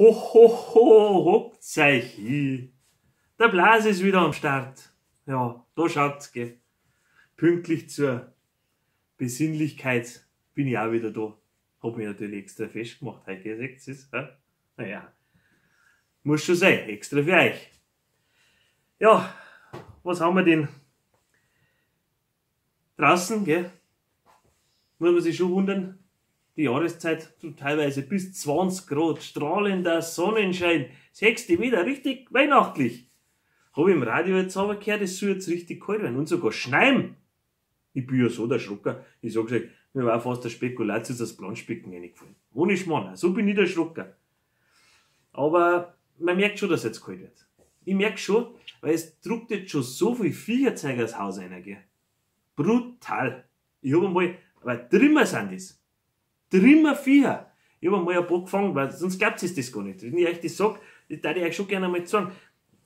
Ho, ho, ho, hockt's euch hin. Der Blas ist wieder am Start. Ja, da schaut's, gell. Pünktlich zur Besinnlichkeit bin ich auch wieder da. Hab mich natürlich extra festgemacht, heute, gell, seht's es, hä? Naja, muss schon sein, extra für euch. Ja, was haben wir denn draußen, gell? Muss man sich schon wundern, die Jahreszeit, teilweise bis 20 Grad, strahlender Sonnenschein, sechst du wieder richtig weihnachtlich. Habe ich im Radio jetzt aber gehört, es soll jetzt richtig kalt werden und sogar schneien. Ich bin ja so der Schrocker, ich sag euch, mir war fast der Spekulatius das Planschbecken reingefallen. Ohne Schmarrn, so bin ich der Schrocker. Aber man merkt schon, dass es jetzt kalt wird. Ich merke schon, weil es druckt jetzt schon so viel Viecherzeug aus Haus rein, gell. Brutal. Ich habe einmal, aber Trimmer sind das. Trimmer Viecher. Ich habe einmal ein paar gefangen, weil sonst glaubt ihr das gar nicht. Wenn ich euch das sage, das würde ich euch schon gerne einmal sagen.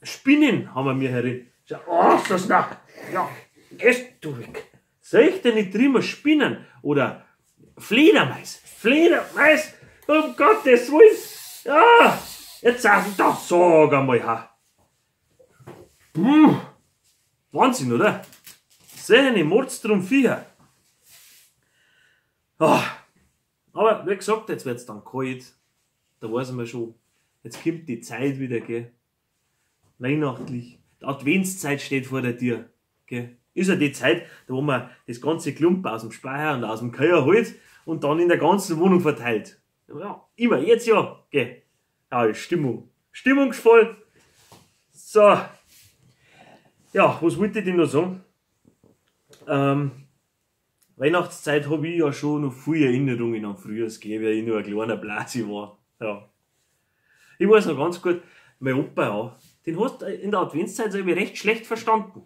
Spinnen haben wir mir herin. Schau, oh, das nach. Ja, gehst du weg. Soll ich denn nicht Trimmer Spinnen? Oder Fledermaus. Fledermaus, um Gottes Willen. Ja, jetzt sag ich doch, sag einmal, ha. Wahnsinn, oder? Sehen die Mordstrom Viecher. Oh. Aber wie gesagt, jetzt wird es dann kalt. Da weiß man schon, jetzt kommt die Zeit wieder, gell. Weihnachtlich. Die Adventszeit steht vor der Tür, gell. Ist ja die Zeit, da wo man das ganze Klump aus dem Speicher und aus dem Keller holt und dann in der ganzen Wohnung verteilt. Ja, immer, jetzt ja, gell. Ja, Stimmung. Stimmungsvoll. So. Ja, was wollte ich denn noch sagen? Weihnachtszeit habe ich ja schon noch viele Erinnerungen an früher, wie ich noch ein kleiner Blasi war. Ja. Ich weiß noch ganz gut, mein Opa auch, den hast du in der Adventszeit so recht schlecht verstanden.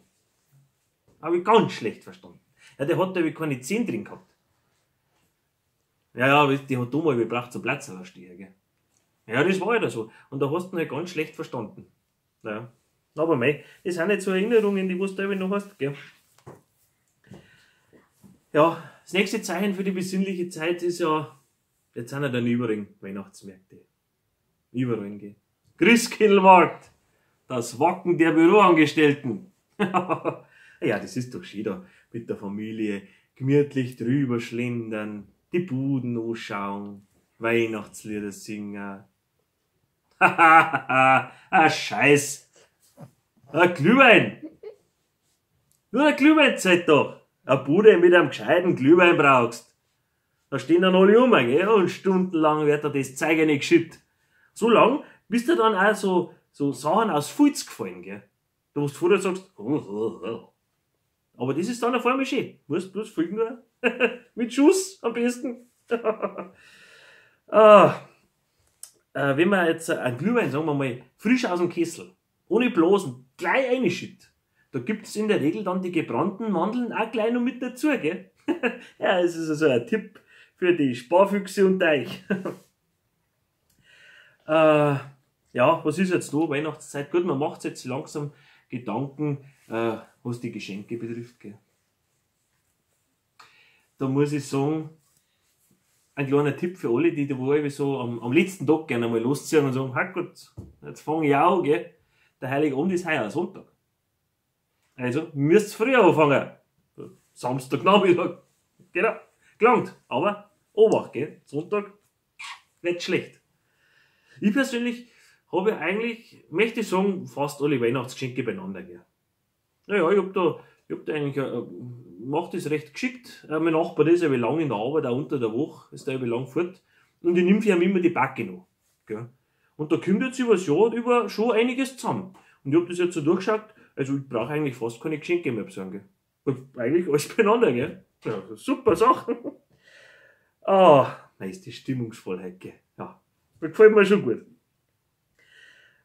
Habe ich ganz schlecht verstanden. Ja, der hat da keine Zähne drin gehabt. Ja, die hat da mal gebraucht zum Platz stehen, gell. Ja, das war ja so. Und da hast du ihn halt ganz schlecht verstanden. Ja. Aber mei, das sind nicht so Erinnerungen, die was du da noch hast, gell. Ja, das nächste Zeichen für die besinnliche Zeit ist ja, jetzt sind ja dann überall Weihnachtsmärkte. Überall, gell. Christkindlmarkt, das Wacken der Büroangestellten. Ja, das ist doch schön da, mit der Familie, gemütlich drüber schlendern, die Buden anschauen, Weihnachtslieder singen. Hahaha, Scheiß. Ein Glühwein. Nur eine Glühweinzeit doch. Eine Bude mit einem gescheiten Glühwein brauchst. Da stehen dann alle um, gell? Und stundenlang wird dir das Zeug nicht geschüttet. So lang, bis dir dann auch so Sachen aus Fulz gefallen, gell? Da wo du vorher sagst, aber das ist dann auf einmal schön. Du musst bloß folgen nur. Mit Schuss am besten. Wenn man jetzt einen Glühwein, sagen wir mal, frisch aus dem Kessel, ohne Blasen, gleich reinschüttet, da gibt es in der Regel dann die gebrannten Mandeln auch gleich noch mit dazu, gell? Ja, das ist also ein Tipp für die Sparfüchse unter euch. Ja, was ist jetzt da? Weihnachtszeit. Gut, man macht sich jetzt langsam Gedanken, was die Geschenke betrifft, gell? Da muss ich sagen, ein kleiner Tipp für alle, die da wo so am letzten Tag gerne mal losziehen und sagen, ha gut, jetzt fange ich an, gell? Der Heilige Abend ist heuer Sonntag. Also, müsst früher anfangen. Samstagnachmittag. Genau. Gelangt. Aber, Obacht, gell? Sonntag wird schlecht. Ich persönlich habe eigentlich, möchte ich sagen, fast alle Weihnachtsgeschenke beieinander, gell? Naja, ich hab da eigentlich, macht das recht geschickt. Mein Nachbar, der ist ja wie lang in der Arbeit, auch unter der Woche, ist da wie lang fort. Und ich nehme für ihn immer die Backe noch, gell? Und da kommt jetzt über das Jahr über schon einiges zusammen. Und ich habe das jetzt so durchgeschaut, also ich brauche eigentlich fast keine Geschenke mehr besorgen, gell. Eigentlich alles beieinander, gell. Ja, super Sachen. Ah, ist die Stimmungsvollheit, gell. Ja, das gefällt mir schon gut.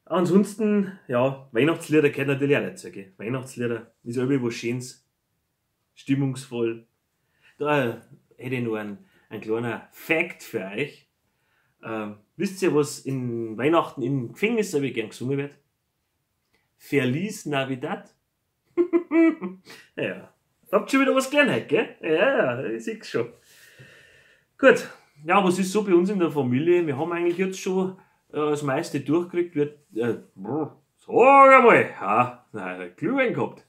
Ansonsten, ja, Weihnachtslieder gehört natürlich auch dazu, gell. Weihnachtslieder ist irgendwie was Schönes, stimmungsvoll. Da hätte ich noch einen kleinen Fact für euch. Wisst ihr, was in Weihnachten im Gefängnis so gern gesungen wird? Feliz Navidad. Ja, habt schon wieder was gelernt, gell? Ja, ich sehe es schon. Gut, ja, was ist so bei uns in der Familie? Wir haben eigentlich jetzt schon das meiste durchkriegt, wird, sag einmal, ja, nein, Glühwein gehabt,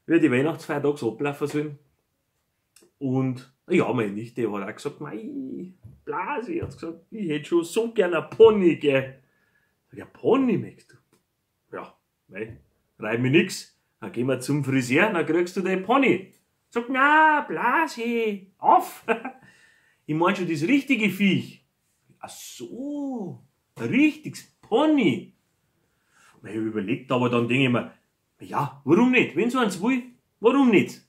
wird die Weihnachtsfeiertags ablaufen sollen. Und, ja, meine Nichte hat auch gesagt, mei, Blasi, hat gesagt, ich hätte schon so gerne ein Pony, gell. Sag ich, ein Pony möchtest du? Ja, mei, reib mir nix. Dann gehen wir zum Friseur, dann kriegst du den Pony. Sag, na, Blasi, auf. Ich mein schon das richtige Viech. Ach so, ein richtiges Pony. Ich habe überlegt, aber dann denke ich mir, ja, warum nicht? Wenn so eins will, warum nicht?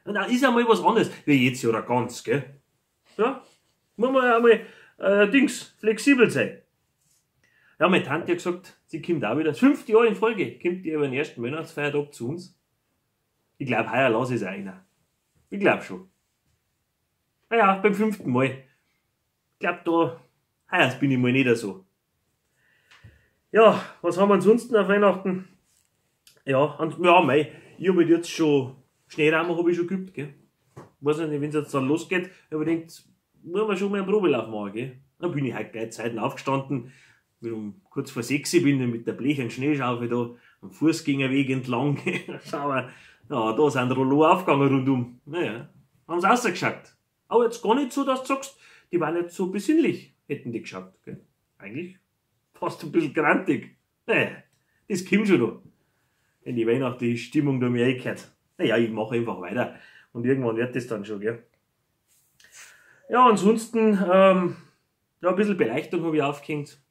Und dann ist einmal was anderes, wie jetzt ja ganz, gell? Ja, muss man einmal, flexibel sein. Ja, meine Tante hat gesagt, sie kommt auch wieder, das 5. Jahr in Folge, kommt die über den ersten Weihnachtsfeiertag zu uns. Ich glaube, heuer lasse ich es einer. Ich glaube schon. Naja, beim 5. Mal. Ich glaube, heuer bin ich mal nicht so. Ja, was haben wir ansonsten auf Weihnachten? Ja, und, ja, mei, ich habe jetzt schon, Schneerammer habe ich schon geübt, gell. Weiß nicht, wenn es jetzt dann losgeht, aber ich denke, muss man schon mal einen Probelauf machen, gell. Dann bin ich halt gleich Zeiten aufgestanden, kurz vor 6 bin ich mit der Blech- und Schneeschaufel da am Fußgängerweg entlang. Schau mal, ja, da sind Rollo aufgegangen rundum. Naja, haben sie rausgeschaut. Aber jetzt gar nicht so, dass du sagst, die waren nicht so besinnlich, hätten die geschaut. Gell? Eigentlich fast ein bisschen grantig. Naja, das kommt schon noch. Wenn die weihnachtliche Stimmung da mir eingehört. Naja, ich mache einfach weiter. Und irgendwann wird das dann schon, gell. Ja, ansonsten, ja, ein bisschen Beleuchtung habe ich aufgehängt.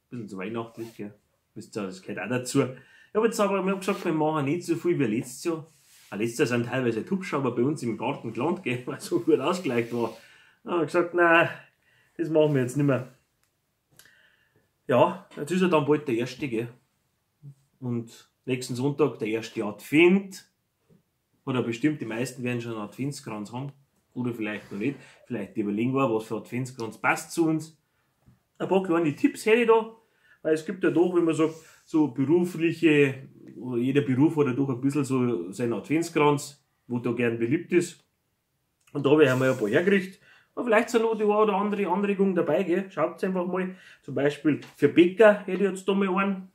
Ein bisschen zu weihnachtlich, gell. Das gehört auch dazu. Ich habe jetzt aber gesagt, wir machen nicht so viel wie letztes Jahr. Auch letztes Jahr sind teilweise Hubschrauber bei uns im Garten gelandet, gell, weil so gut ausgleicht war. Da habe ich gesagt, nein, das machen wir jetzt nicht mehr. Ja, jetzt ist ja dann bald der 1. Gell. Und nächsten Sonntag der 1. Advent. Oder bestimmt, die meisten werden schon einen Adventskranz haben. Oder vielleicht noch nicht. Vielleicht überlegen wir, was für Adventskranz passt zu uns. Ein paar kleine Tipps hätte ich da. Weil es gibt ja doch, wenn man sagt, so berufliche, oder jeder Beruf hat ja doch ein bisschen so seinen Adventskranz, wo da gern beliebt ist. Und da habe ich einmal ein paar hergerichtet. Aber vielleicht sind noch die eine oder andere Anregung dabei, gell? Schaut einfach mal. Zum Beispiel für Bäcker hätte ich jetzt da mal einen.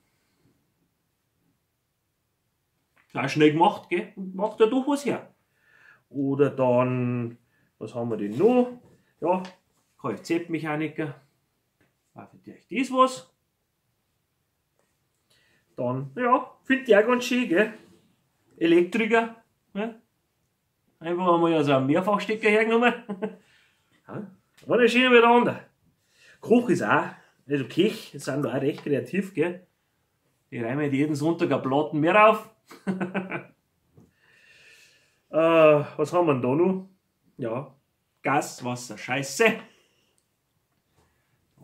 Auch schnell gemacht, gell? Und macht ja doch was her. Oder dann, was haben wir denn noch? Ja, Kfz-Mechaniker. War für euch das was? Dann, ja, finde ich auch ganz schön, gell? Elektriker. Ne? Einfach einmal also einen Mehrfachstecker hergenommen. War der schöner wie der andere. Koch ist auch, also Köche sind da auch recht kreativ, gell? Die reimen jeden Sonntag ein Platten mehr auf. Was haben wir denn da noch? Ja, Gas, Wasser, Scheiße.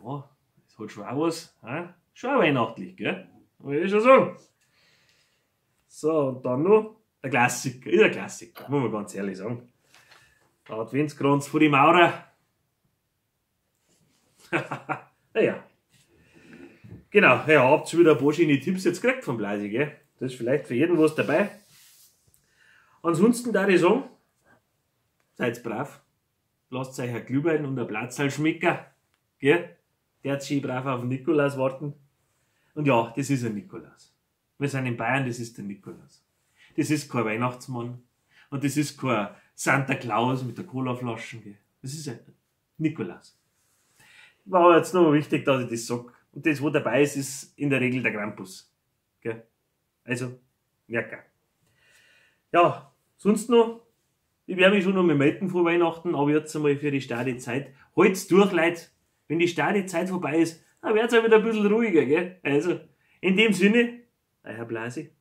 Ja, das hat schon auch was. Schon auch weihnachtlich, gell? Will ich schon sagen. So, und dann noch der Klassiker. Ist ein Klassiker, muss man ganz ehrlich sagen. Der Adventskranz von die Maurer. Naja. Genau, ja, habt ihr wieder ein paar schöne Tipps jetzt gekriegt von Blasi, gell? Das ist vielleicht für jeden was dabei. Ansonsten darf ich sagen, seid brav. Lasst euch ein Glühwein und ein Platzl schmecken. Gell? Der hat schön brav auf den Nikolaus warten. Und ja, das ist ein Nikolaus. Wir sind in Bayern, das ist der Nikolaus. Das ist kein Weihnachtsmann. Und das ist kein Santa Claus mit der Colaflaschen. Gell? Das ist ein Nikolaus. War jetzt noch wichtig, dass ich das sage. Und das, was dabei ist, ist in der Regel der Krampus. Gell? Also, merken. Ja, sonst noch, ich werde mich schon noch mal melden vor Weihnachten, aber jetzt einmal für die Stadezeit. Halt's durch, Leute. Wenn die Stadezeit vorbei ist, dann wird's auch wieder ein bisschen ruhiger, gell? Also, in dem Sinne, euer Blasi.